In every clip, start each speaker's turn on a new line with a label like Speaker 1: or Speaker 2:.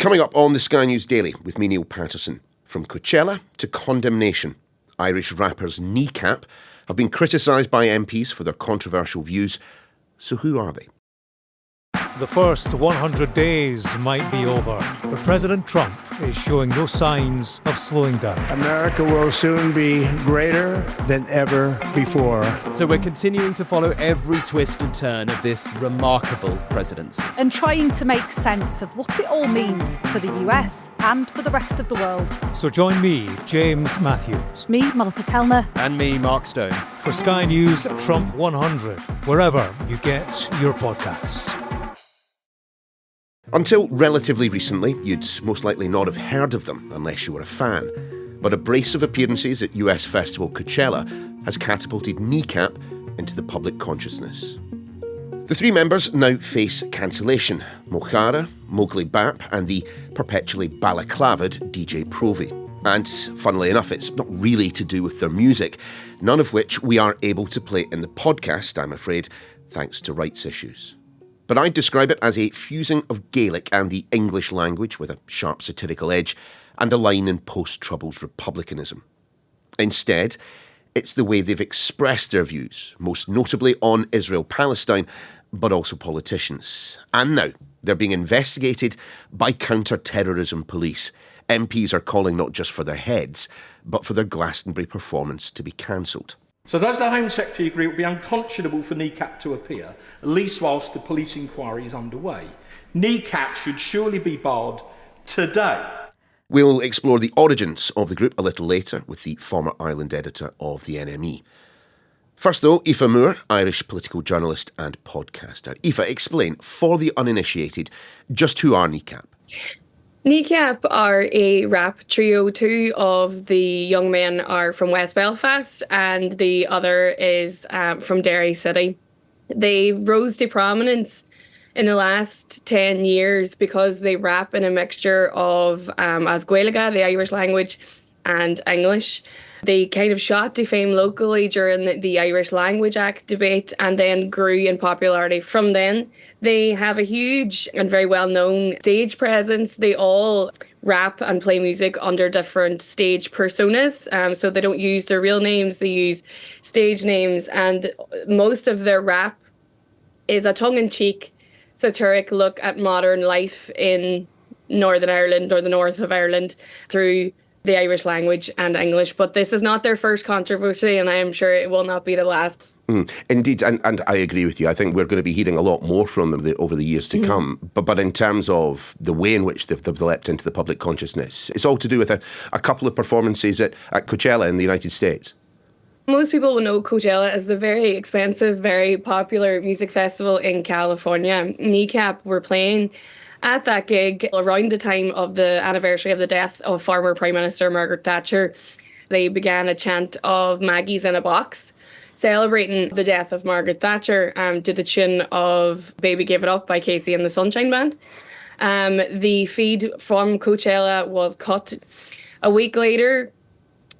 Speaker 1: Coming up on the Sky News Daily with me, Niall Paterson. From Coachella to condemnation, Irish rappers Kneecap have been criticised by MPs for their controversial views. So who are they?
Speaker 2: The first 100 days might be over, but President Trump is showing no signs of slowing down.
Speaker 3: America will soon be greater than ever before.
Speaker 4: So we're continuing to follow every twist and turn of this remarkable presidency.
Speaker 5: And trying to make sense of what it all means for the US and for the rest of the world.
Speaker 2: So join me, James Matthews.
Speaker 5: Me, Malta Kellner.
Speaker 4: And me, Mark Stone.
Speaker 2: For Sky News Trump 100, wherever you get your podcasts.
Speaker 1: Until relatively recently, you'd most likely not have heard of them unless you were a fan. But a brace of appearances at US festival Coachella has catapulted Kneecap into the public consciousness. The three members now face cancellation: Mochara, Mowgli Bap and the perpetually balaclavaed DJ Provi. And funnily enough, it's not really to do with their music, none of which we are able to play in the podcast, I'm afraid, thanks to rights issues. But I'd describe it as a fusing of Gaelic and the English language with a sharp satirical edge and a line in post-Troubles republicanism. Instead, it's the way they've expressed their views, most notably on Israel-Palestine, but also politicians. And now, they're being investigated by counter-terrorism police. MPs are calling not just for their heads, but for their Glastonbury performance to be cancelled.
Speaker 6: So does the Home Secretary agree it would be unconscionable for Kneecap to appear, at least whilst the police inquiry is underway? Kneecap should surely be barred today.
Speaker 1: We'll explore the origins of the group a little later with the former Ireland editor of the NME. First though, Aoife Moore, Irish political journalist and podcaster. Aoife, explain, for the uninitiated, just who are Kneecap?
Speaker 7: Kneecap are a rap trio. Two of the young men are from West Belfast and the other is from Derry City. They rose to prominence in the last 10 years because they rap in a mixture of as Gaeilge, the Irish language, and English. They kind of shot to fame locally during the Irish Language Act debate and then grew in popularity from then. They have a huge and very well-known stage presence. They all rap and play music under different stage personas. So they don't use their real names, they use stage names. And most of their rap is a tongue-in-cheek, satiric look at modern life in Northern Ireland or the north of Ireland through the Irish language and English. But this is not their first controversy, and I am sure it will not be the last.
Speaker 1: Indeed, and I agree with you. I think we're going to be hearing a lot more from them over the years to come. But in terms of the way in which they've leapt into the public consciousness, it's all to do with a couple of performances at Coachella in the United States.
Speaker 7: Most people will know Coachella as the very expensive, very popular music festival in California. Kneecap were playing at that gig around the time of the anniversary of the death of former Prime Minister Margaret Thatcher. They began a chant of Maggie's in a Box, celebrating the death of Margaret Thatcher to the tune of Baby Give It Up by Casey and the Sunshine Band. The feed from Coachella was cut. A week later,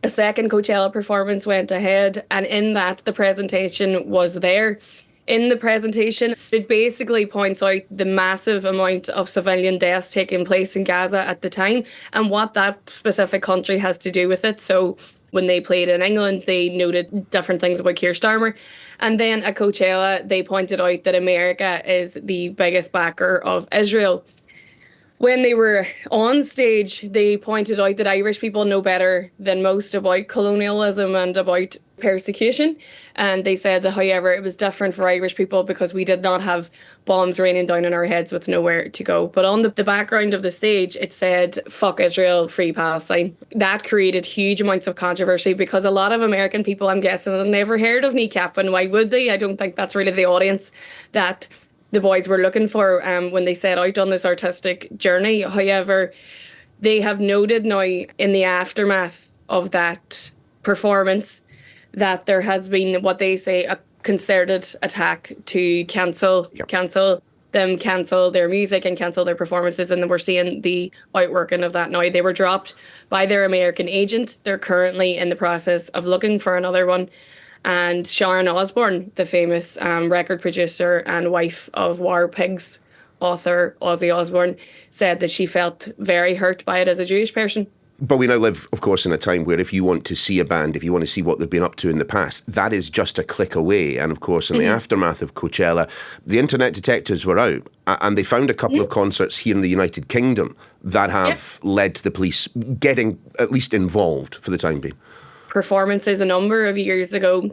Speaker 7: a second Coachella performance went ahead, and in that, the presentation was there. In the presentation, it basically points out the massive amount of civilian deaths taking place in Gaza at the time and what that specific country has to do with it. So when they played in England, they noted different things about Keir Starmer. And then at Coachella, they pointed out that America is the biggest backer of Israel. When they were on stage, they pointed out that Irish people know better than most about colonialism and about persecution. And they said that, however, it was different for Irish people because we did not have bombs raining down on our heads with nowhere to go. But on the background of the stage, it said, "Fuck Israel, free Palestine." That created huge amounts of controversy because a lot of American people, I'm guessing, had never heard of Kneecap. And why would they? I don't think that's really the audience that the boys were looking for when they set out on this artistic journey. However, they have noted now in the aftermath of that performance that there has been what they say a concerted attack to cancel them, cancel their music and cancel their performances, and we're seeing the outworking of that now. They were dropped by their American agent. They're currently in the process of looking for another one. And Sharon Osbourne, the famous record producer and wife of War Pigs, author Ozzy Osbourne said that she felt very hurt by it as a Jewish person.
Speaker 1: But we now live, of course, in a time where if you want to see a band, if you want to see what they've been up to in the past, that is just a click away. And of course, in the aftermath of Coachella, the internet detectives were out and they found a couple of concerts here in the United Kingdom that have led to the police getting at least involved for the time being.
Speaker 7: Performances a number of years ago,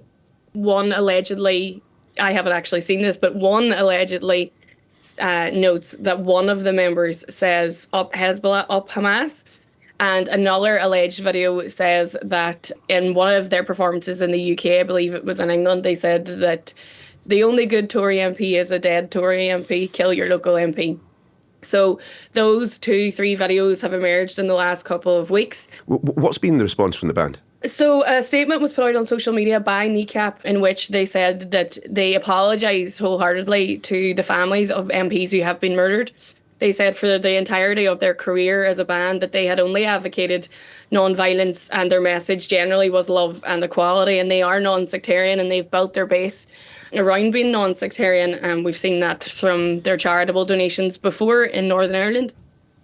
Speaker 7: one allegedly, I haven't actually seen this, but one allegedly notes that one of the members says, "Up Hezbollah, up Hamas." And another alleged video says that in one of their performances in the UK, I believe it was in England, they said that the only good Tory MP is a dead Tory MP, kill your local MP. So those 2-3 videos have emerged in the last couple of weeks.
Speaker 1: What's been the response from the band?
Speaker 7: So a statement was put out on social media by Kneecap in which they said that they apologised wholeheartedly to the families of MPs who have been murdered. They said for the entirety of their career as a band that they had only advocated non-violence and their message generally was love and equality, and they are non-sectarian and they've built their base around being non-sectarian, and we've seen that from their charitable donations before in Northern Ireland.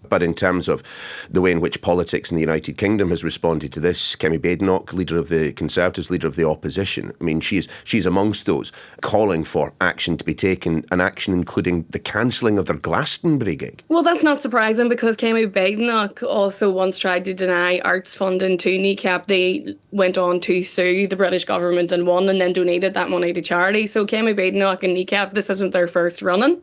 Speaker 1: But in terms of the way in which politics in the United Kingdom has responded to this, Kemi Badenoch, leader of the Conservatives, leader of the opposition, I mean, she's amongst those calling for action to be taken, and action including the cancelling of their Glastonbury gig.
Speaker 7: Well, that's not surprising because Kemi Badenoch also once tried to deny arts funding to Kneecap. They went on to sue the British government and won, and then donated that money to charity. So Kemi Badenoch and Kneecap, this isn't their first run-in.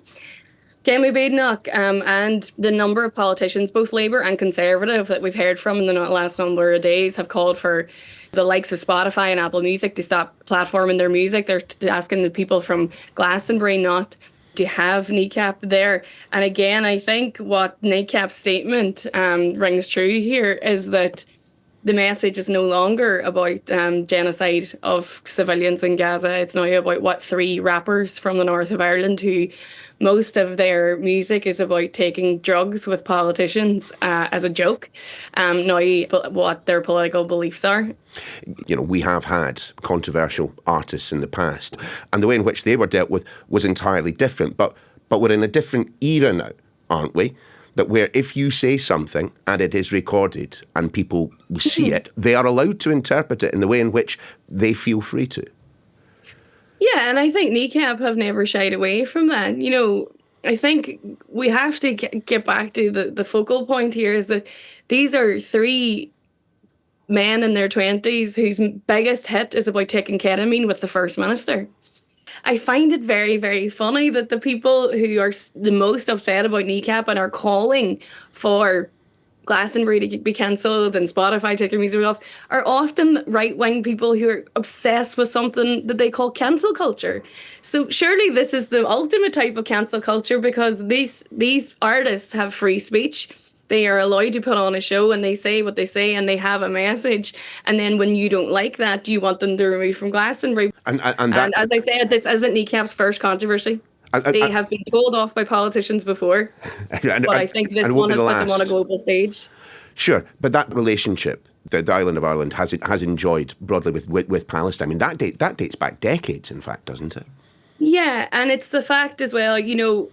Speaker 7: Kemi Badenoch and the number of politicians, both Labour and Conservative, that we've heard from in the last number of days have called for the likes of Spotify and Apple Music to stop platforming their music. They're asking the people from Glastonbury not to have Kneecap there. And again, I think what Kneecap's statement rings true here is that the message is no longer about genocide of civilians in Gaza. It's now about 3 rappers from the north of Ireland who most of their music is about taking drugs with politicians as a joke, now what their political beliefs are.
Speaker 1: You know, we have had controversial artists in the past, and the way in which they were dealt with was entirely different. But we're in a different era now, aren't we? That where if you say something and it is recorded and people see it, they are allowed to interpret it in the way in which they feel free to.
Speaker 7: Yeah, and I think Kneecap have never shied away from that. You know, I think we have to get back to the focal point here is that these are 3 men in their 20s whose biggest hit is about taking ketamine with the First Minister. I find it very, very funny that the people who are the most upset about Kneecap and are calling for Glastonbury to be cancelled and Spotify taking music off are often right-wing people who are obsessed with something that they call cancel culture. So surely this is the ultimate type of cancel culture because these artists have free speech. They are allowed to put on a show and they say what they say and they have a message. And then when you don't like that, you want them to remove from Glastonbury. And as I said, this isn't Kneecap's first controversy. They have been told off by politicians before, but I think this one has put them on a global stage.
Speaker 1: Sure, but that relationship that the island of Ireland has enjoyed broadly with Palestine, I mean, that dates back decades, in fact, doesn't it?
Speaker 7: Yeah, and it's the fact as well, you know,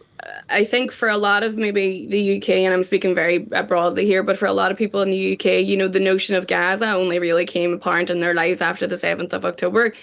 Speaker 7: I think for a lot of maybe the UK, and I'm speaking very broadly here, but for a lot of people in the UK, you know, the notion of Gaza only really came apparent in their lives after the 7th of October.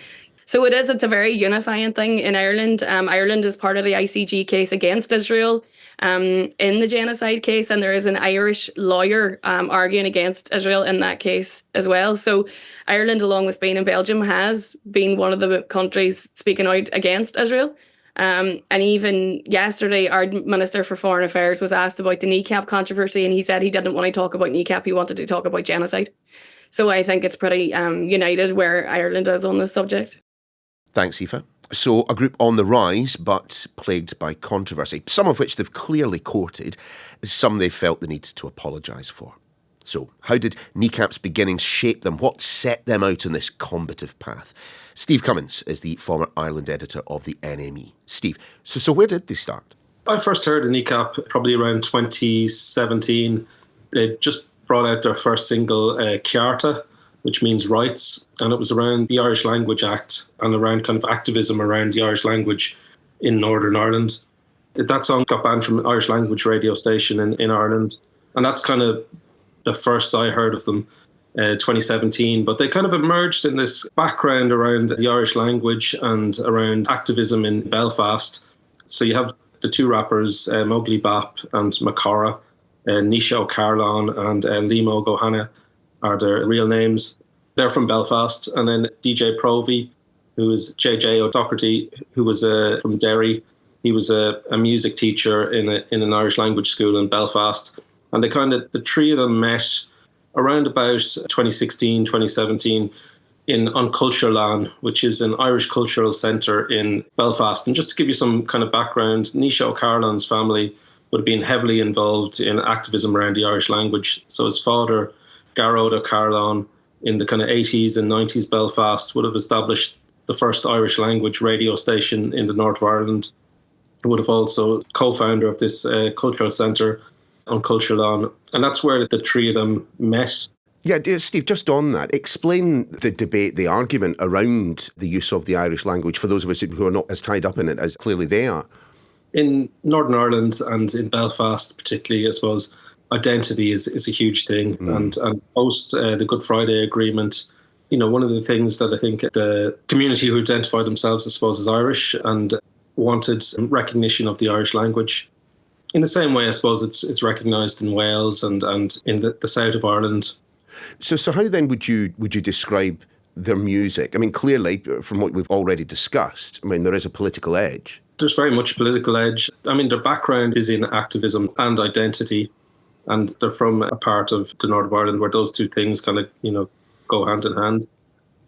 Speaker 7: So it's a very unifying thing in Ireland. Ireland is part of the ICG case against Israel in the genocide case, and there is an Irish lawyer arguing against Israel in that case as well. So Ireland, along with Spain and Belgium, has been one of the countries speaking out against Israel. And even yesterday, our Minister for Foreign Affairs was asked about the Kneecap controversy, and he said he didn't want to talk about Kneecap, he wanted to talk about genocide. So I think it's pretty united where Ireland is on this subject.
Speaker 1: Thanks, Aoife. So a group on the rise, but plagued by controversy, some of which they've clearly courted, some they've felt the need to apologise for. So how did Kneecap's beginnings shape them? What set them out on this combative path? Steve Cummins is the former Ireland editor of the NME. Steve, so where did they start?
Speaker 8: I first heard of Kneecap probably around 2017. They just brought out their first single, Cearta, which means rights, and it was around the Irish Language Act and around kind of activism around the Irish language in Northern Ireland. That song got banned from an Irish language radio station in Ireland. And that's kind of the first I heard of them, 2017. But they kind of emerged in this background around the Irish language and around activism in Belfast. So you have the two rappers, Mowgli Bap and Makara, Nisho Carlon and Limo Gohana are their real names. They're from Belfast. And then DJ Provy, who is JJ O'Doherty, who was from Derry. He was a music teacher in an Irish language school in Belfast. And the three of them met around about 2016, 2017 on Cultureland, which is an Irish cultural centre in Belfast. And just to give you some kind of background, Nisho Carlon's family would have been heavily involved in activism around the Irish language. So his father, Garrod Carlon, in the kind of 80s and 90s Belfast, would have established the first Irish language radio station in the north of Ireland. He would have also co-founder of this cultural centre on Cultureland. And that's where the three of them met.
Speaker 1: Yeah, Steve, just on that, explain the debate, the argument around the use of the Irish language for those of us who are not as tied up in it as clearly they are.
Speaker 8: In Northern Ireland and in Belfast particularly, I suppose, identity is a huge thing. And post the Good Friday Agreement, one of the things that I think the community who identified themselves, I suppose, as Irish and wanted recognition of the Irish language. In the same way, I suppose, it's recognised in Wales and in the south of Ireland.
Speaker 1: So how then would you describe their music? I mean, clearly, from what we've already discussed, there is a political edge.
Speaker 8: There's very much a political edge. Their background is in activism and identity. And they're from a part of the north of Ireland where those two things kind of, go hand in hand.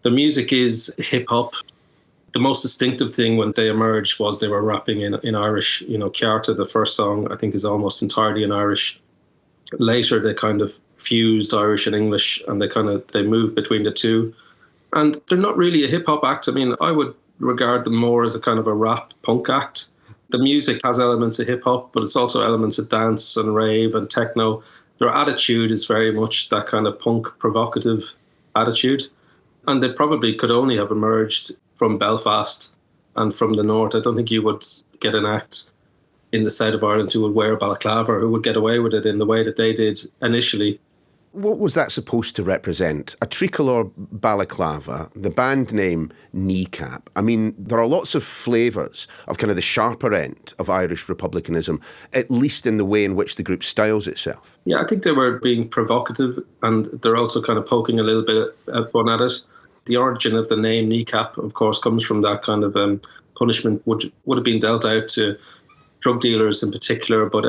Speaker 8: The music is hip-hop. The most distinctive thing when they emerged was they were rapping in Irish. Ciarta, the first song, I think is almost entirely in Irish. Later, they kind of fused Irish and English, and they moved between the two. And they're not really a hip-hop act. I would regard them more as a kind of a rap punk act. The music has elements of hip-hop, but it's also elements of dance and rave and techno. Their attitude is very much that kind of punk, provocative attitude. And they probably could only have emerged from Belfast and from the north. I don't think you would get an act in the south of Ireland who would wear a balaclava, who would get away with it in the way that they did initially.
Speaker 1: What was that supposed to represent? A tricolour balaclava, the band name Kneecap. There are lots of flavours of kind of the sharper end of Irish republicanism, at least in the way in which the group styles itself. Yeah,
Speaker 8: I think they were being provocative, and they're also kind of poking a little bit of fun at it. The origin of the name Kneecap, of course, comes from that kind of punishment would have been dealt out to drug dealers in particular, but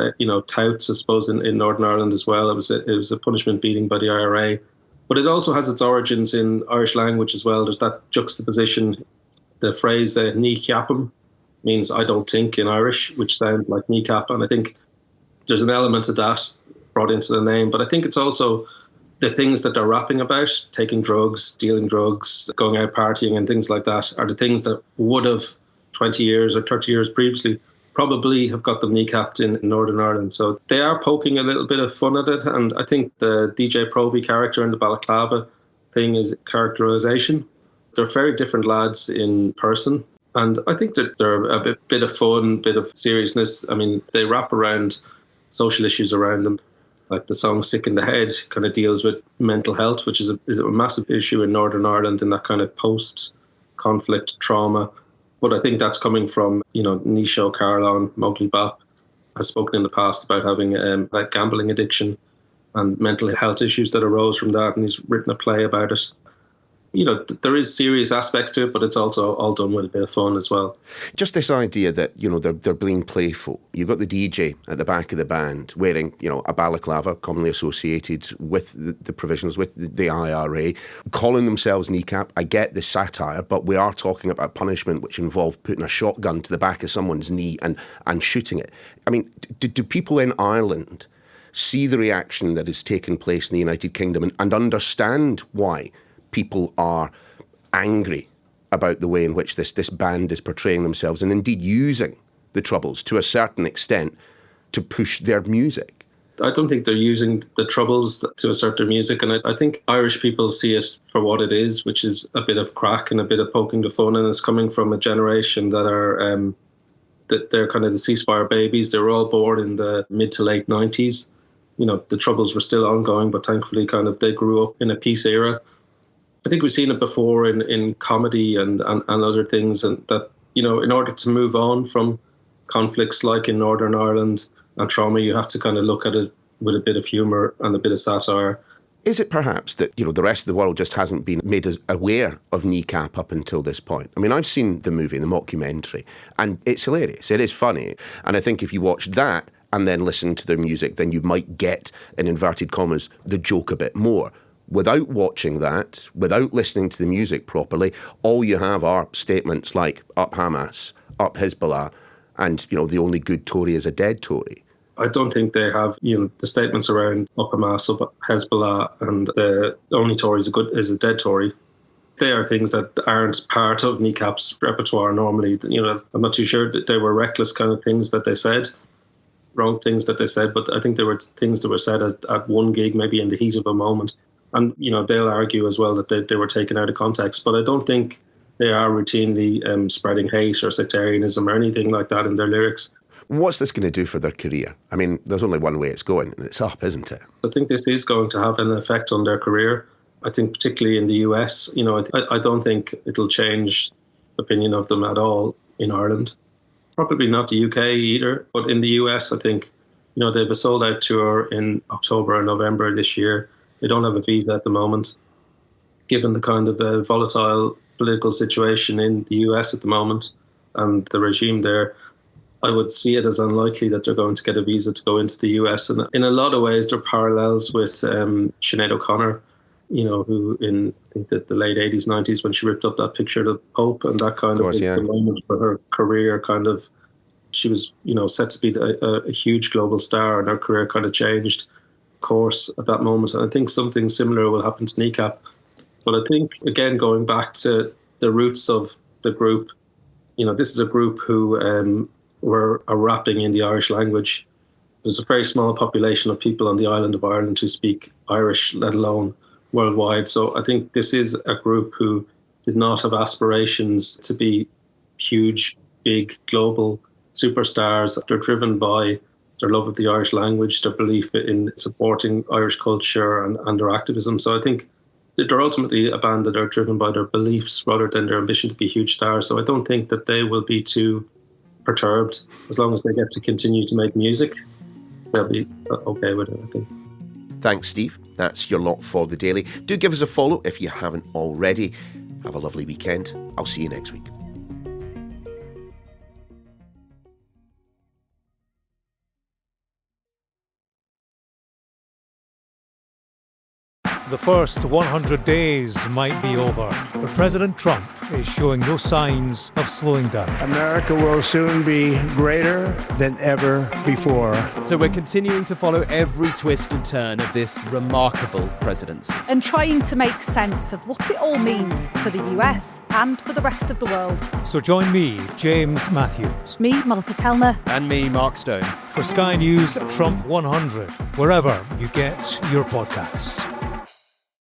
Speaker 8: touts, I suppose, in Northern Ireland as well. It was a punishment beating by the IRA, but it also has its origins in Irish language as well. There's that juxtaposition. The phrase "kneecapum" means "I don't think" in Irish, which sounds like kneecap, and I think there's an element of that brought into the name. But I think it's also the things that they're rapping about, taking drugs, dealing drugs, going out partying, and things like that, are the things that would have 20 years or 30 years previously probably have got them kneecapped in Northern Ireland. So they are poking a little bit of fun at it. And I think the DJ Provy character and the balaclava thing is characterisation. They're very different lads in person. And I think that they're a bit of fun, bit of seriousness. They wrap around social issues around them. Like the song Sick in the Head kind of deals with mental health, which is a massive issue in Northern Ireland in that kind of post-conflict trauma. But I think that's coming from, Nisho Carlon, Mowgli Bap has spoken in the past about having that gambling addiction and mental health issues that arose from that, and he's written a play about it. There is serious aspects to it, but it's also all done with a bit of fun as well.
Speaker 1: Just this idea that, they're being playful. You've got the DJ at the back of the band wearing, a balaclava, commonly associated with the provisions, with the IRA, calling themselves Kneecap. I get the satire, but we are talking about punishment which involved putting a shotgun to the back of someone's knee and shooting it. Do people in Ireland see the reaction that has taken place in the United Kingdom and understand why people are angry about the way in which this band is portraying themselves and indeed using the Troubles to a certain extent to push their music?
Speaker 8: I don't think they're using the Troubles to assert their music, and I think Irish people see it for what it is, which is a bit of crack and a bit of poking the fun, and it's coming from a generation that they're kind of the ceasefire babies. They were all born in the mid to late 90s. The troubles were still ongoing, but thankfully kind of they grew up in a peace era. I think we've seen it before in comedy and other things, and that, in order to move on from conflicts like in Northern Ireland and trauma, you have to kind of look at it with a bit of humour and a bit of satire.
Speaker 1: Is it perhaps that, the rest of the world just hasn't been made aware of Kneecap up until this point? I mean, I've seen the movie, the mockumentary, and it's hilarious. It is funny. And I think if you watch that and then listen to their music, then you might get, in inverted commas, the joke a bit more. Without watching that, without listening to the music properly, all you have are statements like, up Hamas, up Hezbollah, and, the only good Tory is a dead Tory.
Speaker 8: I don't think they have, the statements around up Hamas, up Hezbollah, and the only Tory is a dead Tory. They are things that aren't part of Kneecap's repertoire normally. I'm not too sure that they were reckless kind of things that they said, wrong things that they said, but I think there were things that were said at one gig, maybe in the heat of a moment. And, they'll argue as well that they were taken out of context. But I don't think they are routinely spreading hate or sectarianism or anything like that in their lyrics.
Speaker 1: What's this going to do for their career? I mean, there's only one way it's going, and it's up, isn't it?
Speaker 8: I think this is going to have an effect on their career. I think particularly in the US, I don't think it'll change the opinion of them at all in Ireland. Probably not the UK either, but in the US, I think, they have a sold-out tour in October and November this year. They don't have a visa at the moment. Given the kind of volatile political situation in the US at the moment and the regime there, I would see it as unlikely that they're going to get a visa to go into the US. And in a lot of ways, there are parallels with Sinead O'Connor, who in, I think, the late 80s, 90s, when she ripped up that picture of the Pope, and that kind of the moment for her career kind of, she was, set to be a huge global star, and her career kind of changed course at that moment. And I think something similar will happen to Kneecap. But I think, again, going back to the roots of the group, this is a group who were rapping in the Irish language. There's a very small population of people on the island of Ireland who speak Irish, let alone worldwide. So I think this is a group who did not have aspirations to be huge, big, global superstars. They're driven by their love of the Irish language, their belief in supporting Irish culture and their activism. So I think they're ultimately a band that are driven by their beliefs rather than their ambition to be huge stars. So I don't think that they will be too perturbed. As long as they get to continue to make music, they'll be okay with it, I think.
Speaker 1: Thanks, Steve. That's your lot for the Daily. Do give us a follow if you haven't already. Have a lovely weekend. I'll see you next week.
Speaker 2: The first 100 days might be over, but President Trump is showing no signs of slowing down.
Speaker 3: America will soon be greater than ever before.
Speaker 4: So we're continuing to follow every twist and turn of this remarkable presidency.
Speaker 5: And trying to make sense of what it all means for the US and for the rest of the world.
Speaker 2: So join me, James Matthews.
Speaker 5: Me, Malika Kellner.
Speaker 4: And me, Mark Stone.
Speaker 2: For Sky News Trump 100, wherever you get your podcasts.